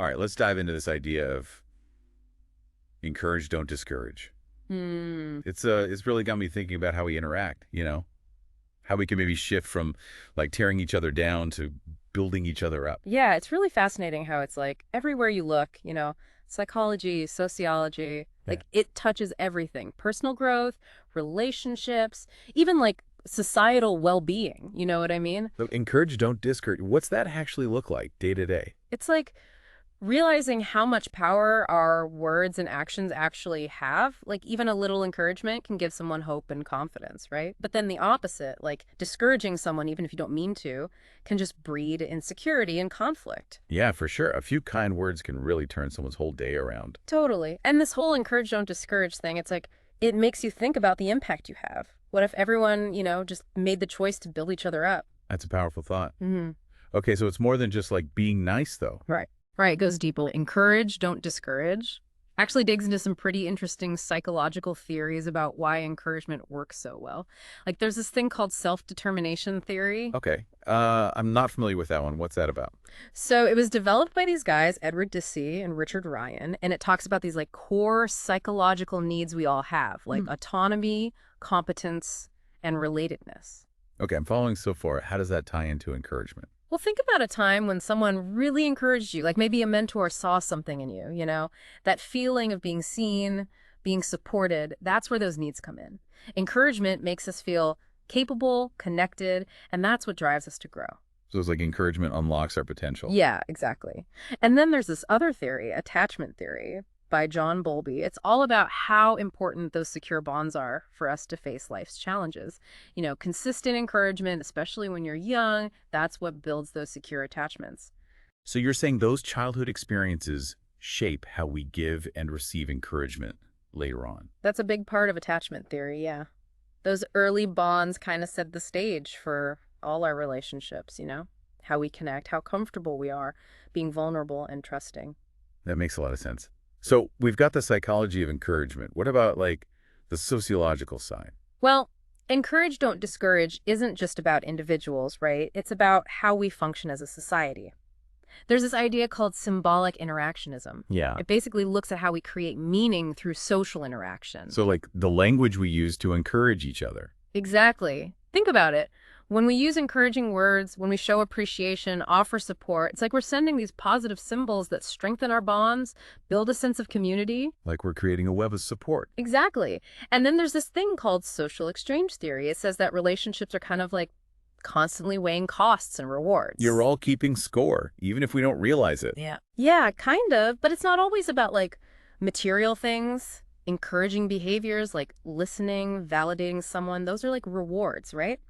All right, let's dive into this idea of encourage, don't discourage. Hmm. It's really got me thinking about how we interact, how we can maybe shift from like tearing each other down to building each other up. Yeah, it's really fascinating how it's like everywhere you look, psychology, sociology, Yeah. like it touches everything. Personal growth, relationships, even like societal well-being. You know what I mean? So encourage, don't discourage. What's that actually look like day to day? It's like realizing how much power our words and actions actually have, like even a little encouragement can give someone hope and confidence, right? But then the opposite, like discouraging someone, even if you don't mean to, can just breed insecurity and conflict. Yeah, for sure. A few kind words can really turn someone's whole day around. Totally. And this whole encourage, don't discourage thing, it's like it makes you think about the impact you have. What if everyone, just made the choice to build each other up? That's a powerful thought. Hmm. Okay, so it's more than just like being nice, though. Right. Right. It goes deeper. Encourage, don't discourage. Actually digs into some pretty interesting psychological theories about why encouragement works so well. Like there's this thing called self-determination theory. Okay, I'm not familiar with that one. What's that about? So it was developed by these guys, Edward Deci and Richard Ryan, and it talks about these like core psychological needs we all have, like autonomy, competence, and relatedness. Okay, I'm following so far. How does that tie into encouragement? Well, think about a time when someone really encouraged you, like maybe a mentor saw something in you, that feeling of being seen, being supported, that's where those needs come in. Encouragement makes us feel capable, connected, and that's what drives us to grow. So it's like encouragement unlocks our potential. Yeah, exactly. And then there's this other theory, attachment theory by John Bowlby. It's all about how important those secure bonds are for us to face life's challenges. Consistent encouragement, especially when you're young, that's what builds those secure attachments. So you're saying those childhood experiences shape how we give and receive encouragement later on. That's a big part of attachment theory, yeah. Those early bonds kind of set the stage for all our relationships, how we connect, how comfortable we are being vulnerable and trusting. That makes a lot of sense. So we've got the psychology of encouragement. What about like the sociological side? Well, encourage, don't discourage isn't just about individuals, right? It's about how we function as a society. There's this idea called symbolic interactionism. Yeah. It basically looks at how we create meaning through social interaction. So like the language we use to encourage each other. Exactly. Think about it. When we use encouraging words, when we show appreciation, offer support, it's like we're sending these positive symbols that strengthen our bonds, build a sense of community. Like we're creating a web of support. Exactly. And then there's this thing called social exchange theory. It says that relationships are kind of like constantly weighing costs and rewards. You're all keeping score, even if we don't realize it. Yeah. Yeah, kind of. But it's not always about like material things. Encouraging behaviors like listening, validating someone, those are like rewards, right?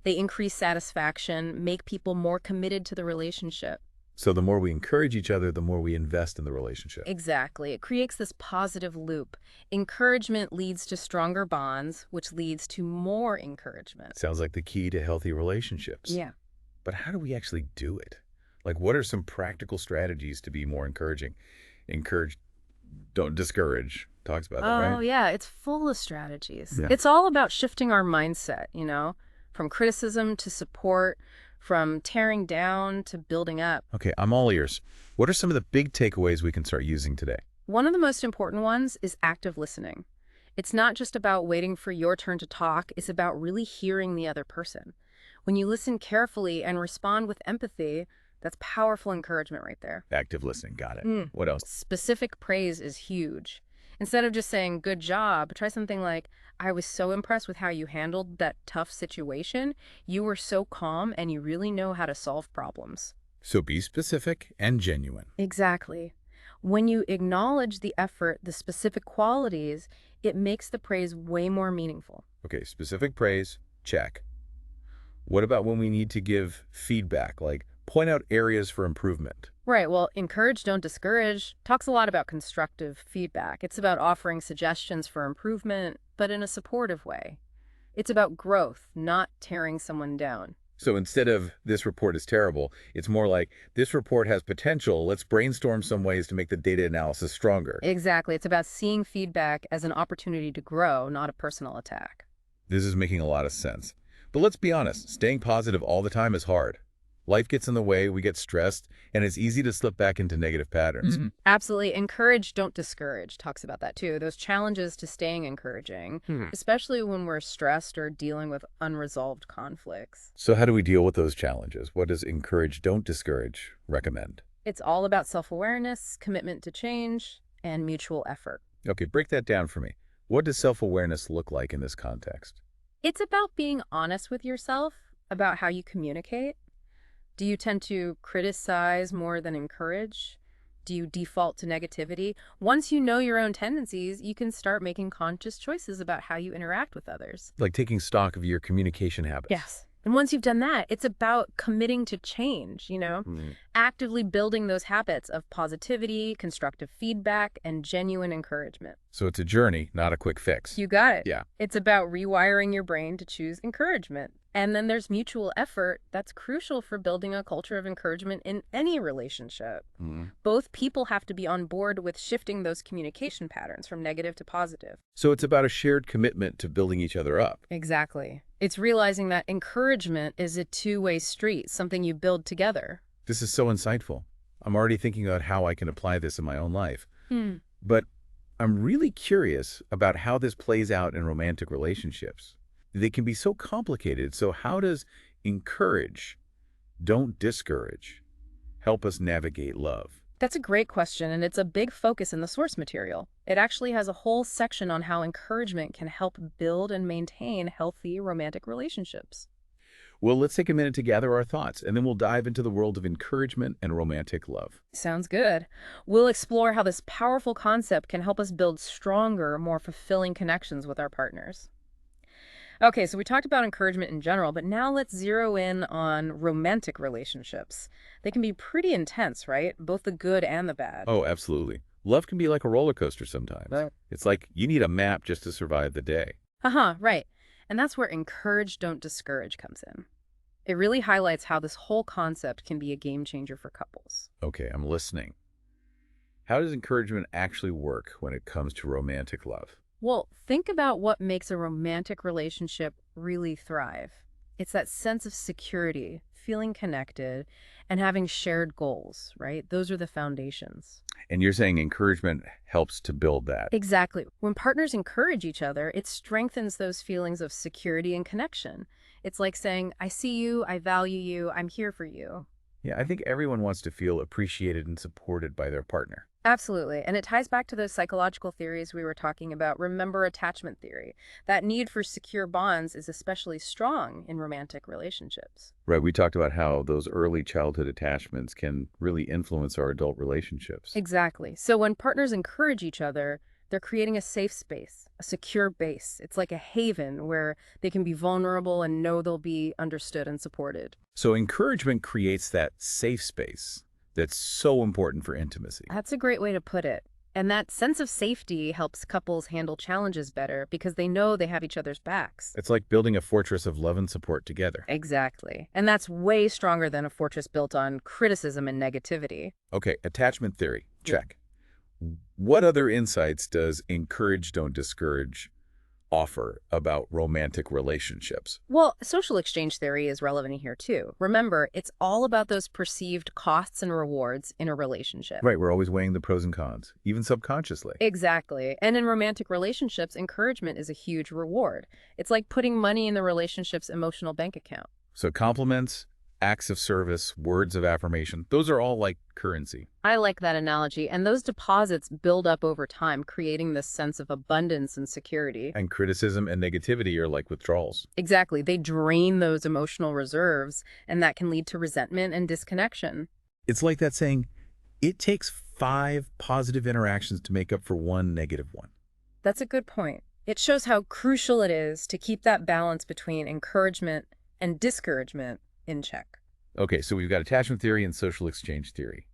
They increase satisfaction, make people more committed to the relationship. So the more we encourage each other, the more we invest in the relationship. Exactly. It creates this positive loop. Encouragement leads to stronger bonds, which leads to more encouragement. Sounds like the key to healthy relationships. Yeah. But how do we actually do it? Like, what are some practical strategies to be more encouraging? Encourage, don't discourage. Talks about that, Oh, right? yeah. It's full of strategies. Yeah. It's all about shifting our mindset, from criticism to support, from tearing down to building up. Okay, I'm all ears. What are some of the big takeaways we can start using today? One of the most important ones is active listening. It's not just about waiting for your turn to talk, it's about really hearing the other person. When you listen carefully and respond with empathy, that's powerful encouragement right there. Active listening. Got it. Mm. What else? Specific praise is huge. Instead of just saying, good job, try something like, I was so impressed with how you handled that tough situation. You were so calm and you really know how to solve problems. So be specific and genuine. Exactly. When you acknowledge the effort, the specific qualities, it makes the praise way more meaningful. Okay, specific praise, check. What about when we need to give feedback, like point out areas for improvement? Right. Well, encourage, don't discourage talks a lot about constructive feedback. It's about offering suggestions for improvement, but in a supportive way. It's about growth, not tearing someone down. So instead of this report is terrible, it's more like this report has potential. Let's brainstorm some ways to make the data analysis stronger. Exactly. It's about seeing feedback as an opportunity to grow, not a personal attack. This is making a lot of sense. But let's be honest, staying positive all the time is hard. Life gets in the way, we get stressed, and it's easy to slip back into negative patterns. Absolutely. Encourage, don't discourage talks about that too. Those challenges to staying encouraging, especially when we're stressed or dealing with unresolved conflicts. So how do we deal with those challenges? What does encourage, don't discourage recommend? It's all about self-awareness, commitment to change, and mutual effort. Okay, break that down for me. What does self-awareness look like in this context? It's about being honest with yourself about how you communicate. Do you tend to criticize more than encourage? Do you default to negativity? Once you know your own tendencies, you can start making conscious choices about how you interact with others. Like taking stock of your communication habits. Yes. And once you've done that, it's about committing to change, actively building those habits of positivity, constructive feedback, and genuine encouragement. So it's a journey, not a quick fix. You got it. Yeah. It's about rewiring your brain to choose encouragement. And then there's mutual effort that's crucial for building a culture of encouragement in any relationship. Both people have to be on board with shifting those communication patterns from negative to positive. So it's about a shared commitment to building each other up. Exactly. It's realizing that encouragement is a two-way street, something you build together. This is so insightful. I'm already thinking about how I can apply this in my own life. But I'm really curious about how this plays out in romantic relationships. They can be so complicated. So how does encourage, don't discourage, help us navigate love? That's a great question, and it's a big focus in the source material. It actually has a whole section on how encouragement can help build and maintain healthy romantic relationships. Well, let's take a minute to gather our thoughts, and then we'll dive into the world of encouragement and romantic love. Sounds good. We'll explore how this powerful concept can help us build stronger, more fulfilling connections with our partners. Okay, so we talked about encouragement in general, but now let's zero in on romantic relationships. They can be pretty intense, right? Both the good and the bad. Oh, absolutely. Love can be like a roller coaster sometimes. Right. It's like you need a map just to survive the day. Right. And that's where encourage, don't discourage comes in. It really highlights how this whole concept can be a game changer for couples. Okay, I'm listening. How does encouragement actually work when it comes to romantic love? Well, think about what makes a romantic relationship really thrive. It's that sense of security, feeling connected, and having shared goals, right? Those are the foundations. And you're saying encouragement helps to build that. Exactly. When partners encourage each other, it strengthens those feelings of security and connection. It's like saying, I see you, I value you, I'm here for you. Yeah, I think everyone wants to feel appreciated and supported by their partner. Absolutely. And it ties back to those psychological theories we were talking about. Remember attachment theory. That need for secure bonds is especially strong in romantic relationships. Right, we talked about how those early childhood attachments can really influence our adult relationships. Exactly. So when partners encourage each other, they're creating a safe space, a secure base. It's like a haven where they can be vulnerable and know they'll be understood and supported. So encouragement creates that safe space that's so important for intimacy. That's a great way to put it. And that sense of safety helps couples handle challenges better because they know they have each other's backs. It's like building a fortress of love and support together. Exactly. And that's way stronger than a fortress built on criticism and negativity. Okay, attachment theory, check. What other insights does encourage, don't discourage offer about romantic relationships? Well, social exchange theory is relevant here too. Remember, it's all about those perceived costs and rewards in a relationship. Right, we're always weighing the pros and cons, even subconsciously. Exactly. And in romantic relationships, encouragement is a huge reward. It's like putting money in the relationship's emotional bank account. So compliments, acts of service, words of affirmation, those are all like currency. I like that analogy. And those deposits build up over time, creating this sense of abundance and security. And criticism and negativity are like withdrawals. Exactly. They drain those emotional reserves, and that can lead to resentment and disconnection. It's like that saying, it takes 5 positive interactions to make up for 1 negative one. That's a good point. It shows how crucial it is to keep that balance between encouragement and discouragement in check. Okay, so we've got attachment theory and social exchange theory.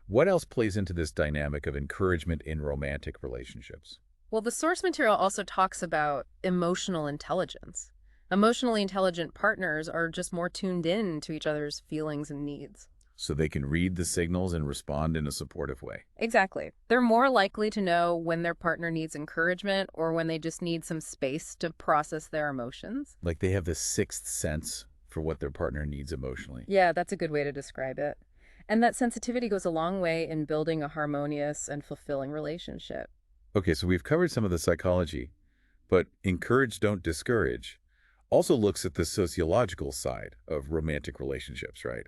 What else plays into this dynamic of encouragement in romantic relationships? Well, the source material also talks about emotional intelligence. Emotionally intelligent partners are just more tuned in to each other's feelings and needs. So they can read the signals and respond in a supportive way. Exactly. They're more likely to know when their partner needs encouragement or when they just need some space to process their emotions. Like they have this sixth sense for what their partner needs emotionally. Yeah, that's a good way to describe it. And that sensitivity goes a long way in building a harmonious and fulfilling relationship. Okay, so we've covered some of the psychology, but encourage, don't discourage also looks at the sociological side of romantic relationships, right?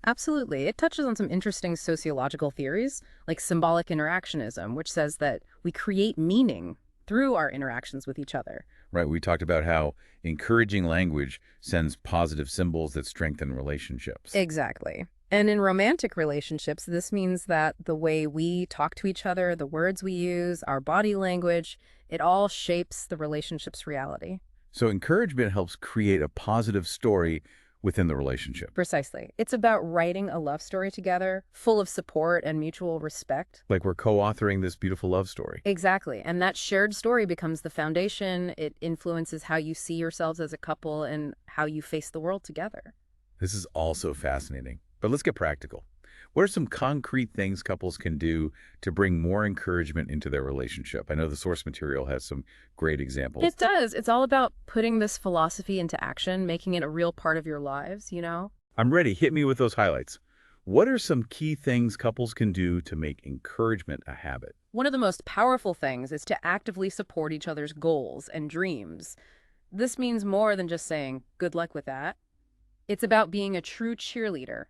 Absolutely. It touches on some interesting sociological theories, like symbolic interactionism, which says that we create meaning through our interactions with each other. Right, we talked about how encouraging language sends positive symbols that strengthen relationships. Exactly. And in romantic relationships, this means that the way we talk to each other, the words we use, our body language, it all shapes the relationship's reality. So encouragement helps create a positive story within the relationship. Precisely. It's about writing a love story together, full of support and mutual respect. Like we're co-authoring this beautiful love story. Exactly. And that shared story becomes the foundation. It influences how you see yourselves as a couple and how you face the world together. This is also fascinating. But let's get practical. What are some concrete things couples can do to bring more encouragement into their relationship? I know the source material has some great examples. It does. It's all about putting this philosophy into action, making it a real part of your lives, you know? I'm ready. Hit me with those highlights. What are some key things couples can do to make encouragement a habit? One of the most powerful things is to actively support each other's goals and dreams. This means more than just saying, good luck with that. It's about being a true cheerleader,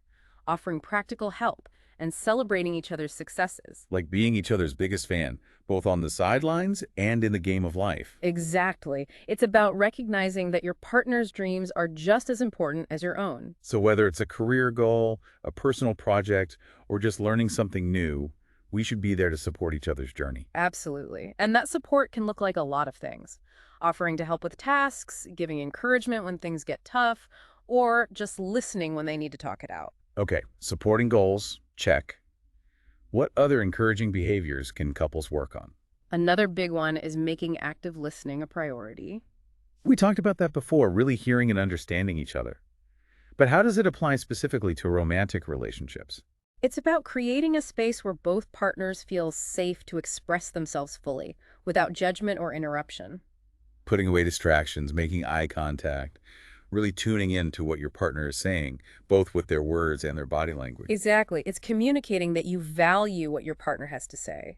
offering practical help, and celebrating each other's successes. Like being each other's biggest fan, both on the sidelines and in the game of life. Exactly. It's about recognizing that your partner's dreams are just as important as your own. So whether it's a career goal, a personal project, or just learning something new, we should be there to support each other's journey. Absolutely. And that support can look like a lot of things. Offering to help with tasks, giving encouragement when things get tough, or just listening when they need to talk it out. Okay, supporting goals, check. What other encouraging behaviors can couples work on? Another big one is making active listening a priority. We talked about that before, really hearing and understanding each other. But how does it apply specifically to romantic relationships? It's about creating a space where both partners feel safe to express themselves fully, without judgment or interruption. Putting away distractions, making eye contact, really tuning in to what your partner is saying, both with their words and their body language. Exactly. It's communicating that you value what your partner has to say.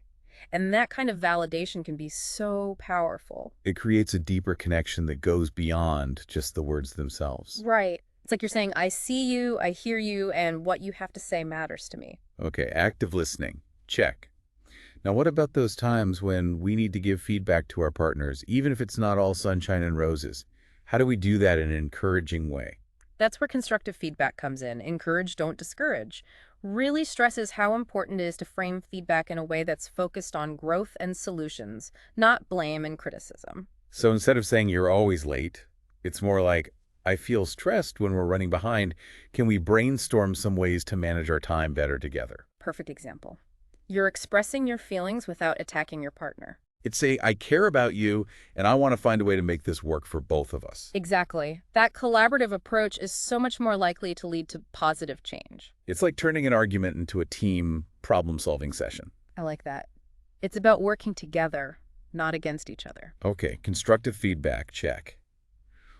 And that kind of validation can be so powerful. It creates a deeper connection that goes beyond just the words themselves. Right. It's like you're saying, I see you, I hear you, and what you have to say matters to me. Okay, active listening. Check. Now, what about those times when we need to give feedback to our partners, even if it's not all sunshine and roses? How do we do that in an encouraging way? That's where constructive feedback comes in. Encourage, don't discourage. Really stresses how important it is to frame feedback in a way that's focused on growth and solutions, not blame and criticism. So instead of saying you're always late, it's more like, I feel stressed when we're running behind. Can we brainstorm some ways to manage our time better together? Perfect example. You're expressing your feelings without attacking your partner. It's say, I care about you, and I want to find a way to make this work for both of us. Exactly. That collaborative approach is so much more likely to lead to positive change. It's like turning an argument into a team problem-solving session. I like that. It's about working together, not against each other. Okay, constructive feedback, check.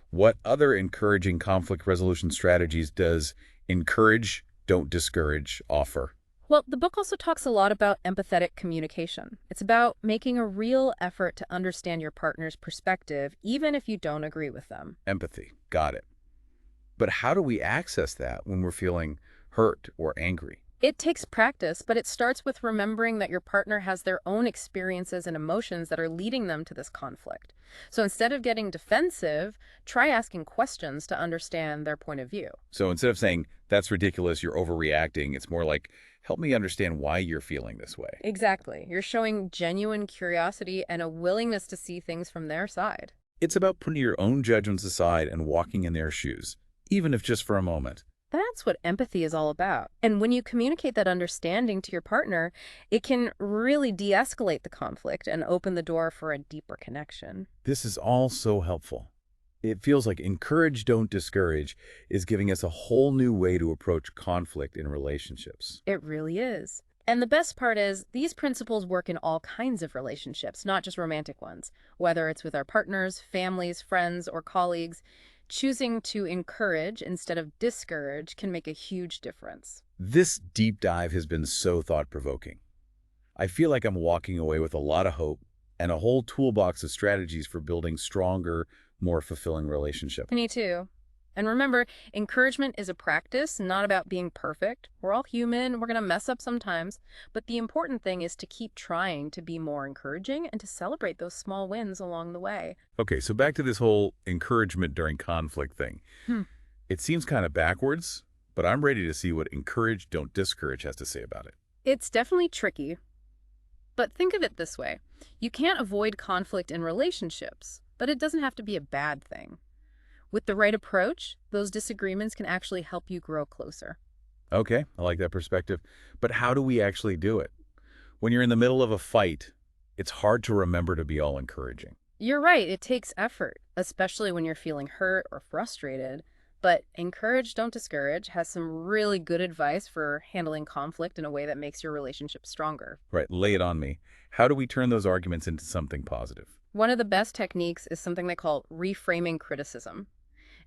What other encouraging conflict resolution strategies does encourage, don't discourage offer? Well, the book also talks a lot about empathetic communication. It's about making a real effort to understand your partner's perspective, even if you don't agree with them. Empathy, got it. But how do we access that when we're feeling hurt or angry? It takes practice, but it starts with remembering that your partner has their own experiences and emotions that are leading them to this conflict. So instead of getting defensive, try asking questions to understand their point of view. So instead of saying, that's ridiculous, you're overreacting, it's more like, help me understand why you're feeling this way. Exactly. You're showing genuine curiosity and a willingness to see things from their side. It's about putting your own judgments aside and walking in their shoes, even if just for a moment. That's what empathy is all about. And when you communicate that understanding to your partner, it can really de-escalate the conflict and open the door for a deeper connection. This is all so helpful. It feels like encourage, don't discourage is giving us a whole new way to approach conflict in relationships. It really is. And the best part is, these principles work in all kinds of relationships, not just romantic ones. Whether it's with our partners, families, friends, or colleagues, Choosing to encourage instead of discourage can make a huge difference. This deep dive has been so thought-provoking. I feel like I'm walking away with a lot of hope and a whole toolbox of strategies for building stronger, more fulfilling relationships. Me too. And remember, encouragement is a practice, not about being perfect. We're all human, we're going to mess up sometimes. But the important thing is to keep trying to be more encouraging and to celebrate those small wins along the way. Okay, so back to this whole encouragement during conflict thing. Hmm. It seems kind of backwards, but I'm ready to see what encourage, don't discourage has to say about it. It's definitely tricky. But think of it this way. You can't avoid conflict in relationships, but it doesn't have to be a bad thing. With the right approach, those disagreements can actually help you grow closer. Okay, I like that perspective. But how do we actually do it? When you're in the middle of a fight, it's hard to remember to be all encouraging. You're right, it takes effort, especially when you're feeling hurt or frustrated. But Encourage, Don't Discourage has some really good advice for handling conflict in a way that makes your relationship stronger. Right, lay it on me. How do we turn those arguments into something positive? One of the best techniques is something they call reframing criticism.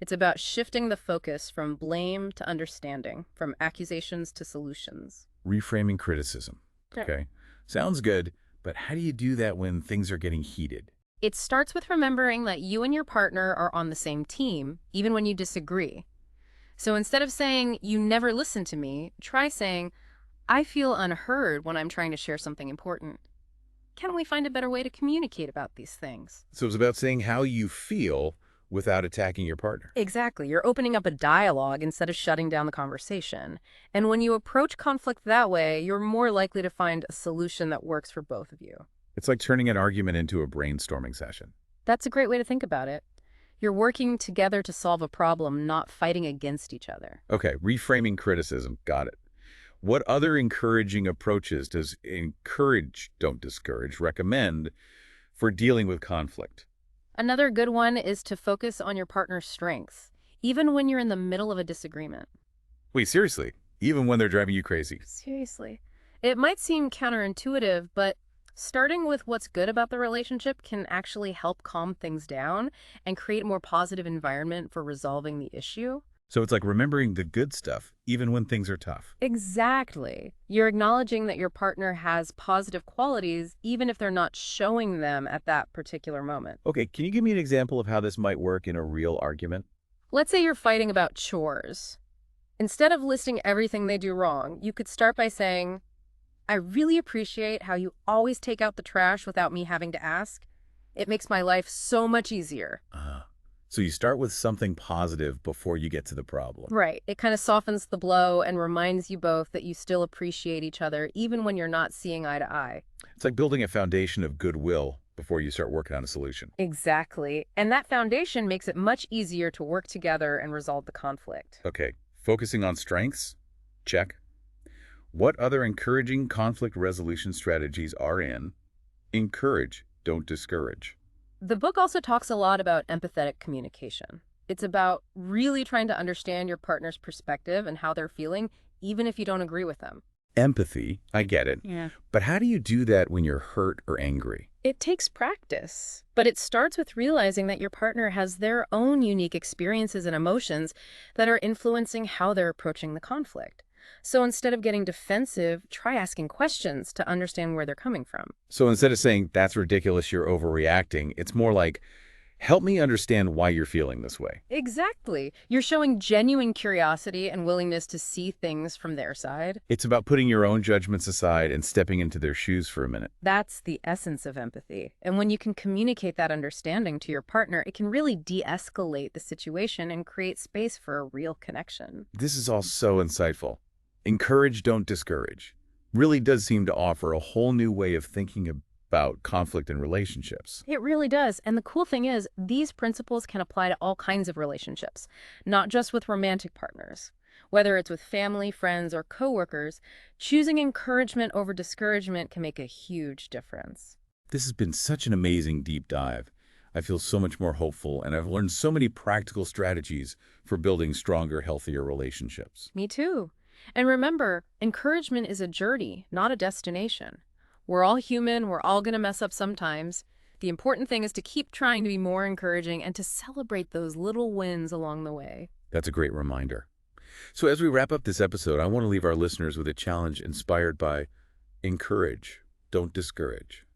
It's about shifting the focus from blame to understanding, from accusations to solutions. Reframing criticism. Yeah. Okay, sounds good, but how do you do that when things are getting heated? It starts with remembering that you and your partner are on the same team, even when you disagree. So instead of saying, "You never listen to me," try saying, "I feel unheard when I'm trying to share something important. Can we find a better way to communicate about these things?" So it's about saying how you feel without attacking your partner. Exactly. You're opening up a dialogue instead of shutting down the conversation. And when you approach conflict that way, you're more likely to find a solution that works for both of you. It's like turning an argument into a brainstorming session. That's a great way to think about it. You're working together to solve a problem, not fighting against each other. Okay, reframing criticism. Got it. What other encouraging approaches does encourage, don't discourage, recommend for dealing with conflict? Another good one is to focus on your partner's strengths, even when you're in the middle of a disagreement. Wait, seriously? Even when they're driving you crazy? Seriously. It might seem counterintuitive, but starting with what's good about the relationship can actually help calm things down and create a more positive environment for resolving the issue. So it's like remembering the good stuff, even when things are tough. Exactly. You're acknowledging that your partner has positive qualities, even if they're not showing them at that particular moment. Okay, can you give me an example of how this might work in a real argument? Let's say you're fighting about chores. Instead of listing everything they do wrong, you could start by saying, "I really appreciate how you always take out the trash without me having to ask. It makes my life so much easier." So you start with something positive before you get to the problem. Right. It kind of softens the blow and reminds you both that you still appreciate each other, even when you're not seeing eye to eye. It's like building a foundation of goodwill before you start working on a solution. Exactly. And that foundation makes it much easier to work together and resolve the conflict. Okay, focusing on strengths? Check. What other encouraging conflict resolution strategies are in encourage, don't discourage? The book also talks a lot about empathetic communication. It's about really trying to understand your partner's perspective and how they're feeling, even if you don't agree with them. Empathy, I get it. Yeah. But how do you do that when you're hurt or angry? It takes practice, but it starts with realizing that your partner has their own unique experiences and emotions that are influencing how they're approaching the conflict. So instead of getting defensive, try asking questions to understand where they're coming from. So instead of saying, "That's ridiculous, you're overreacting," it's more like, "Help me understand why you're feeling this way." Exactly. You're showing genuine curiosity and willingness to see things from their side. It's about putting your own judgments aside and stepping into their shoes for a minute. That's the essence of empathy. And when you can communicate that understanding to your partner, it can really de-escalate the situation and create space for a real connection. This is all so insightful. Encourage, don't discourage. Really does seem to offer a whole new way of thinking about conflict in relationships. It really does. And the cool thing is, these principles can apply to all kinds of relationships, not just with romantic partners. Whether it's with family, friends, or coworkers, choosing encouragement over discouragement can make a huge difference. This has been such an amazing deep dive. I feel so much more hopeful, and I've learned so many practical strategies for building stronger, healthier relationships. Me too. And remember, encouragement is a journey, not a destination. We're all human, we're all going to mess up sometimes. The important thing is to keep trying to be more encouraging and to celebrate those little wins along the way. That's a great reminder. So as we wrap up this episode, I want to leave our listeners with a challenge inspired by encourage, don't discourage.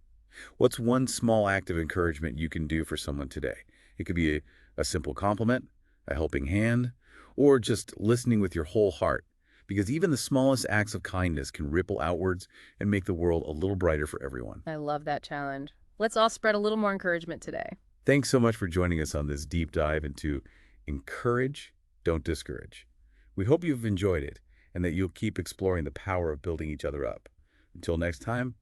What's one small act of encouragement you can do for someone today? It could be a simple compliment, a helping hand, or just listening with your whole heart. Because even the smallest acts of kindness can ripple outwards and make the world a little brighter for everyone. I love that challenge. Let's all spread a little more encouragement today. Thanks so much for joining us on this deep dive into encourage, don't discourage. We hope you've enjoyed it and that you'll keep exploring the power of building each other up. Until next time,